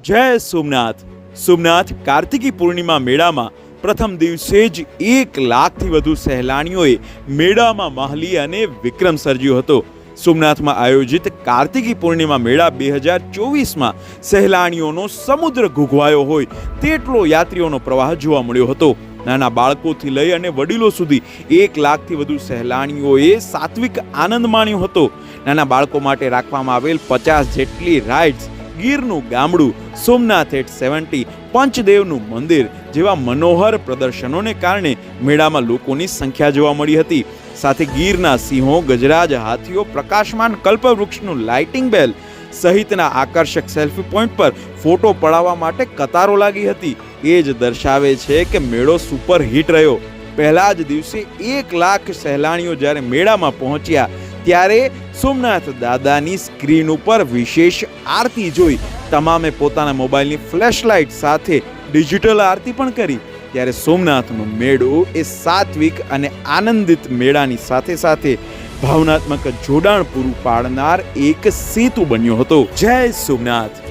જય સોમનાથ। સોમનાથ કાર્તિકી પૂર્ણિમા મેળામાં પ્રથમ દિવસે જ 1 લાખથી વધુ સહેલાણીઓએ મેળામાં માહલી અને વિક્રમ સર્જ્યો હતો। સોમનાથમાં આયોજિત કાર્તિકી પૂર્ણિમા મેળા 2024માં સહેલાણીઓનો સમુદ્ર ઘૂઘવાયો હોય તેટલો યાત્રીઓનો પ્રવાહ જોવા મળ્યો હતો। નાના બાળકોથી લઈ અને વડીલો સુધી 1 લાખથી વધુ સહેલાણીઓએ સાત્વિક આનંદ માણ્યો હતો। નાના બાળકો માટે રાખવામાં આવેલ 50 જેટલી રાઇડ્સ, ગીરનું ગામડું, સોમનાથ એટ 70, પંચદેવનું મંદિર જેવા મનોહર પ્રદર્શનોને કારણે મેળામાં લોકોની સંખ્યા જોવા મળી હતી। સાથે ગીરના સિંહો, ગજરાજ હાથીઓ, પ્રકાશમાન કલ્પવૃક્ષનું લાઇટિંગ બેલ સહિતના આકર્ષક સેલ્ફી પોઈન્ટ પર ફોટો પડાવવા માટે કતારો લાગી હતી। એ જ દર્શાવે છે કે મેળો સુપર હિટ રહ્યો। પહેલા જ દિવસે 1 લાખ સહેલાણીઓ જ્યારે મેળામાં પહોંચ્યા ત્યારે સોમનાથ દાદાની સ્ક્રીન ઉપર વિશેષ આરતી જોઈ તમામે પોતાના મોબાઈલની ફ્લેશલાઇટ સાથે ડિજિટલ આરતી પણ કરી। ત્યારે સોમનાથનો મેળો એ સાત્વિક અને આનંદિત મેળાની સાથે સાથે ભાવનાત્મક જોડાણ પૂરું પાડનાર એક સેતુ બન્યો હતો। જય સોમનાથ।